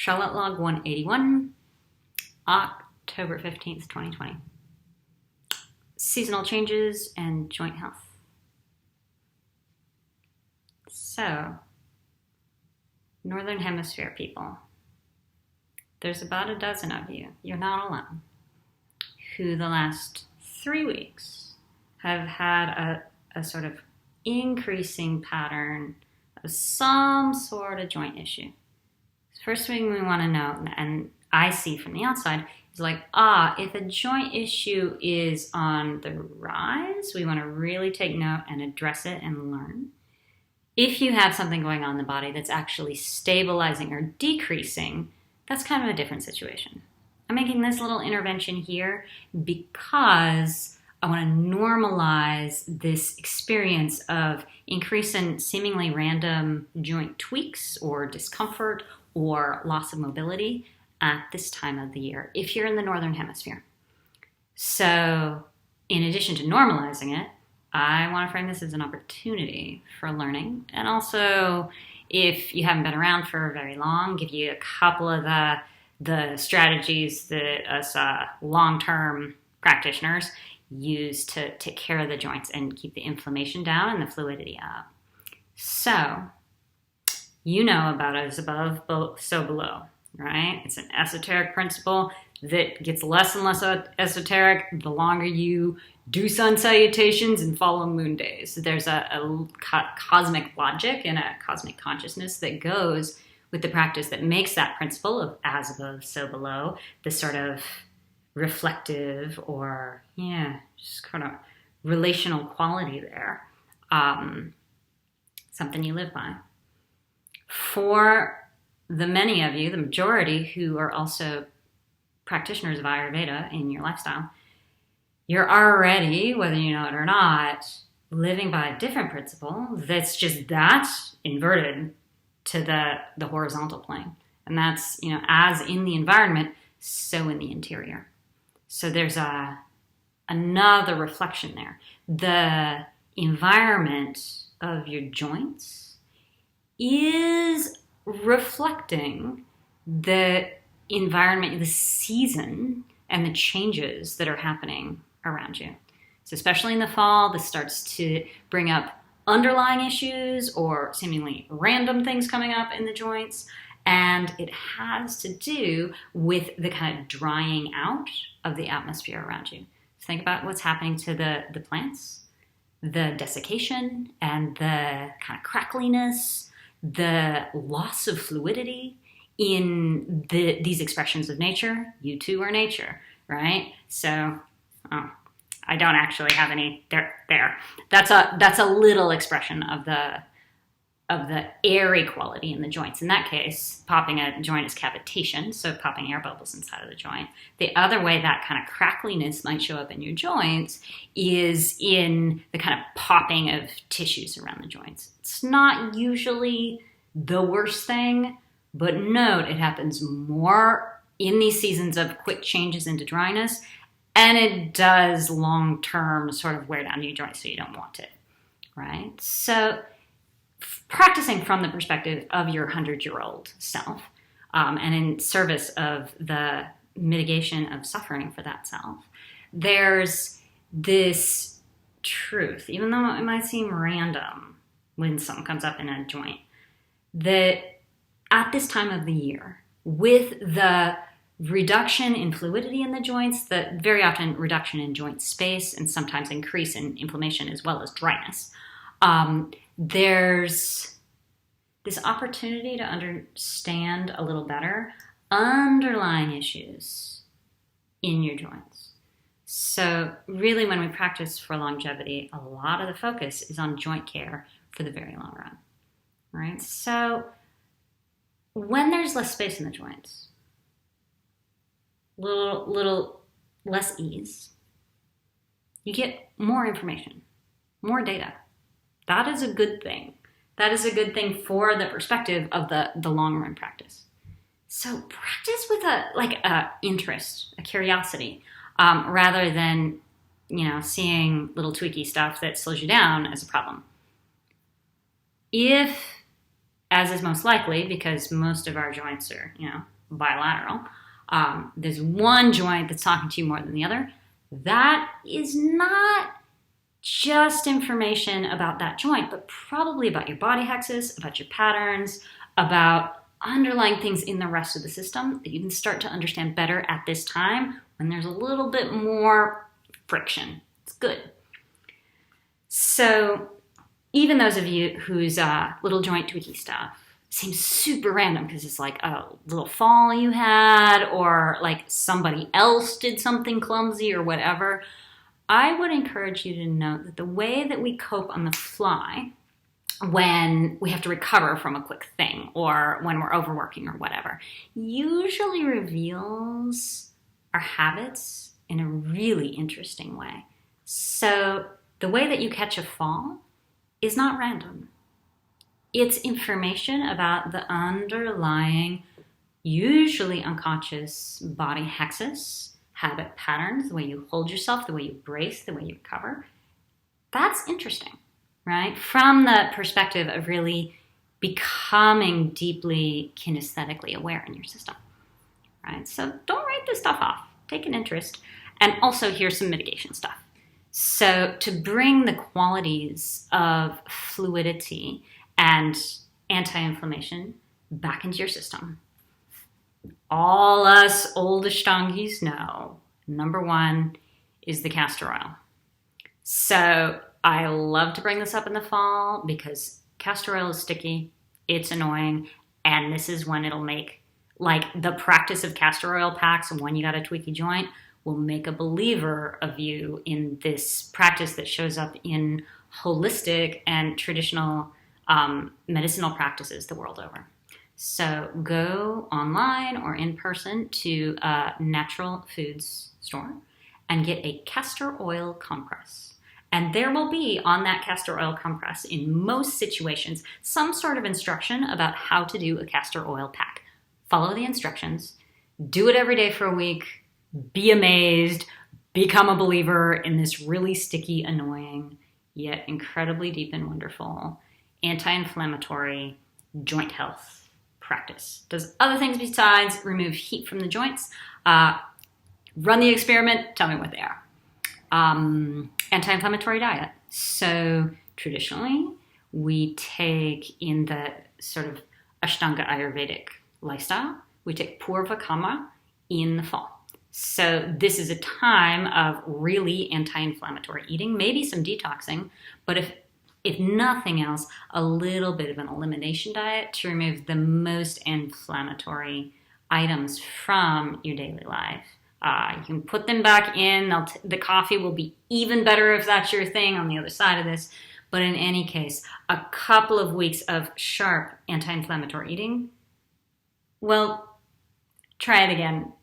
Charlotte Log 181, October 15th, 2020. Seasonal changes and joint health. So, Northern Hemisphere people, there's about a dozen of you, you're not alone, who the last 3 weeks have had a sort of increasing pattern of some sort of joint issue. First thing we want to know, and I see from the outside, is like, if a joint issue is on the rise, we want to really take note and address it and learn. If you have something going on in the body that's actually stabilizing or decreasing, that's kind of a different situation. I'm making this little intervention here because I want to normalize this experience of increase in seemingly random joint tweaks or discomfort or loss of mobility at this time of the year, if you're in the Northern Hemisphere. So in addition to normalizing it, I want to frame this as an opportunity for learning. And also, if you haven't been around for very long, give you a couple of the strategies that us long-term practitioners use to take care of the joints and keep the inflammation down and the fluidity up. So, you know about as above, so below, right? It's an esoteric principle that gets less and less esoteric the longer you do sun salutations and follow moon days. There's a cosmic logic and a cosmic consciousness that goes with the practice that makes that principle of as above, so below, this sort of reflective or, just kind of relational quality there. Something you live by. For the many of you, the majority who are also practitioners of Ayurveda in your lifestyle, you're already, whether you know it or not, living by a different principle that's just that inverted to the horizontal plane. And that's, as in the environment, so in the interior. So there's another reflection there. The environment of your joints is reflecting the environment, the season, and the changes that are happening around you. So especially in the fall, this starts to bring up underlying issues or seemingly random things coming up in the joints. And it has to do with the kind of drying out of the atmosphere around you. So think about what's happening to the plants, the desiccation and the kind of crackliness, the loss of fluidity in these expressions of nature. You too are nature, right? So, I don't actually have any there. That's a little expression of the airy quality in the joints. In that case, popping a joint is cavitation, so popping air bubbles inside of the joint. The other way that kind of crackliness might show up in your joints is in the kind of popping of tissues around the joints. It's not usually the worst thing, but note it happens more in these seasons of quick changes into dryness, and it does long-term sort of wear down your joints, so you don't want it, right? So practicing from the perspective of your 100-year-old self, and in service of the mitigation of suffering for that self, there's this truth, even though it might seem random when something comes up in a joint, that at this time of the year, with the reduction in fluidity in the joints, the very often reduction in joint space, and sometimes increase in inflammation as well as dryness, there's this opportunity to understand a little better underlying issues in your joints. So really, when we practice for longevity, a lot of the focus is on joint care for the very long run, right? So when there's less space in the joints, little less ease, you get more information, more data. That is a good thing. That is a good thing for the perspective of the long run practice. So practice with a interest, a curiosity, rather than seeing little tweaky stuff that slows you down as a problem. If, as is most likely, because most of our joints are bilateral. There's one joint that's talking to you more than the other. That is not just information about that joint, but probably about your body hexes, about your patterns, about underlying things in the rest of the system that you can start to understand better at this time when there's a little bit more friction. It's good. So even those of you whose little joint tweaky stuff seems super random because it's like a little fall you had or like somebody else did something clumsy or whatever, I would encourage you to note that the way that we cope on the fly when we have to recover from a quick thing or when we're overworking or whatever usually reveals our habits in a really interesting way. So the way that you catch a fall is not random. It's information about the underlying, usually unconscious body hexes, habit patterns, the way you hold yourself, the way you brace, the way you recover. That's interesting, right? From the perspective of really becoming deeply kinesthetically aware in your system, right? So don't write this stuff off. Take an interest. And also here's some mitigation stuff. So to bring the qualities of fluidity and anti-inflammation back into your system, all us old Ashtangis know, number one is the castor oil. So I love to bring this up in the fall because castor oil is sticky, it's annoying, and this is when it'll make, like the practice of castor oil packs and when you got a tweaky joint will make a believer of you in this practice that shows up in holistic and traditional medicinal practices the world over. So go online or in person to a natural foods store and get a castor oil compress. And there will be on that castor oil compress in most situations some sort of instruction about how to do a castor oil pack. Follow the instructions, do it every day for a week, be amazed, become a believer in this really sticky, annoying, yet incredibly deep and wonderful anti-inflammatory joint health practice. Does other things besides remove heat from the joints. Run the experiment, tell me what they are. Anti-inflammatory diet. So traditionally, we take in the sort of Ashtanga Ayurvedic lifestyle, we take Purva Kama in the fall. So this is a time of really anti-inflammatory eating, maybe some detoxing, but if nothing else, a little bit of an elimination diet to remove the most inflammatory items from your daily life. You can put them back in. The coffee will be even better if that's your thing on the other side of this. But in any case, a couple of weeks of sharp anti-inflammatory eating, well, try it again.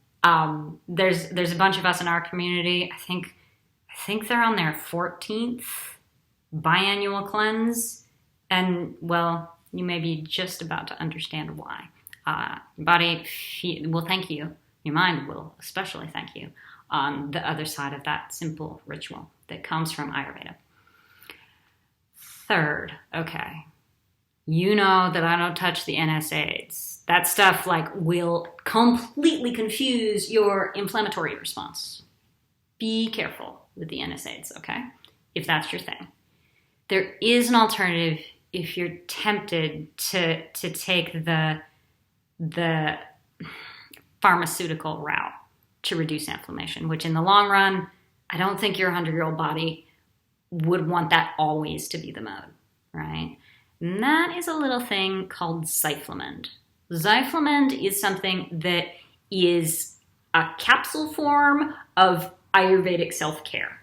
There's a bunch of us in our community. I think they're on their 14th biannual cleanse, and well, you may be just about to understand why. Your body will thank you. Your mind will especially thank you on the other side of that simple ritual that comes from Ayurveda. Third, okay, you know that I don't touch the NSAIDs. That stuff will completely confuse your inflammatory response. Be careful with the NSAIDs, okay? If that's your thing. There is an alternative if you're tempted to take the pharmaceutical route to reduce inflammation, which in the long run, I don't think your 100-year-old body would want that always to be the mode, right? And that is a little thing called Zyflamend. Zyflamend is something that is a capsule form of Ayurvedic self-care.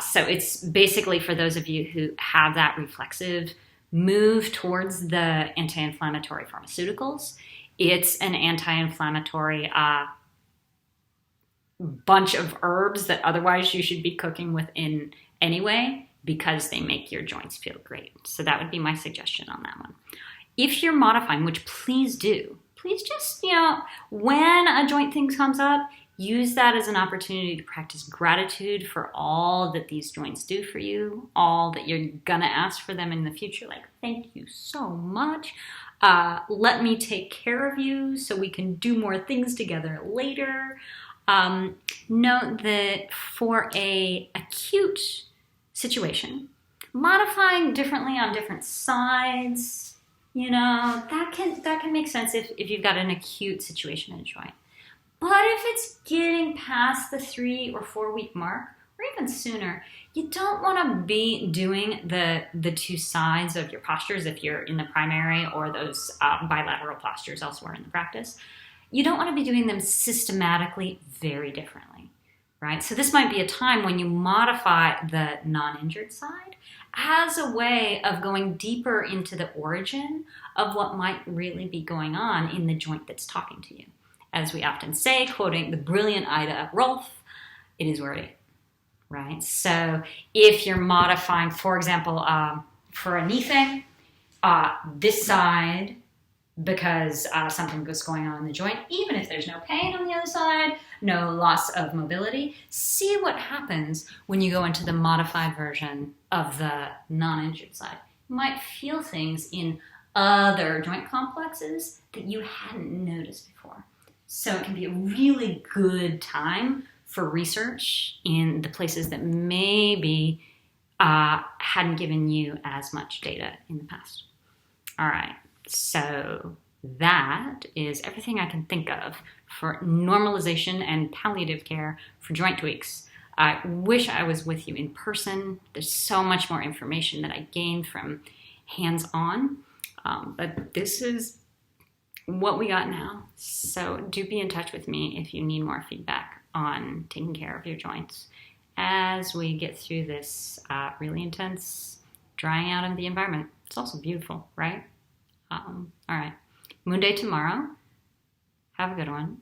So it's basically for those of you who have that reflexive move towards the anti-inflammatory pharmaceuticals. It's an anti-inflammatory bunch of herbs that otherwise you should be cooking within anyway because they make your joints feel great. So that would be my suggestion on that one. If you're modifying, which please do, please just, when a joint thing comes up, use that as an opportunity to practice gratitude for all that these joints do for you, all that you're gonna ask for them in the future. Like, thank you so much. Let me take care of you so we can do more things together later. Note that for a acute situation, modifying differently on different sides, that can make sense if you've got an acute situation in a joint. But if it's getting past the 3 or 4 week mark, or even sooner, you don't want to be doing the 2 sides of your postures if you're in the primary, or those bilateral postures elsewhere in the practice. You don't want to be doing them systematically very differently, right? So this might be a time when you modify the non-injured side as a way of going deeper into the origin of what might really be going on in the joint that's talking to you. As we often say, quoting the brilliant Ida Rolf, it is where it is, right? So if you're modifying, for example, for a knee thing, this side, because something was going on in the joint, even if there's no pain on the other side, no loss of mobility, see what happens when you go into the modified version of the non-injured side. You might feel things in other joint complexes that you hadn't noticed before. So it can be a really good time for research in the places that maybe hadn't given you as much data in the past. All right, so that is everything I can think of for normalization and palliative care for joint tweaks. I wish I was with you in person. There's so much more information that I gained from hands-on, but this is what we got now. So do be in touch with me if you need more feedback on taking care of your joints as we get through this really intense drying out of the environment. It's also beautiful, right? All right. Moon Day tomorrow. Have a good one.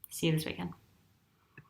See you this weekend.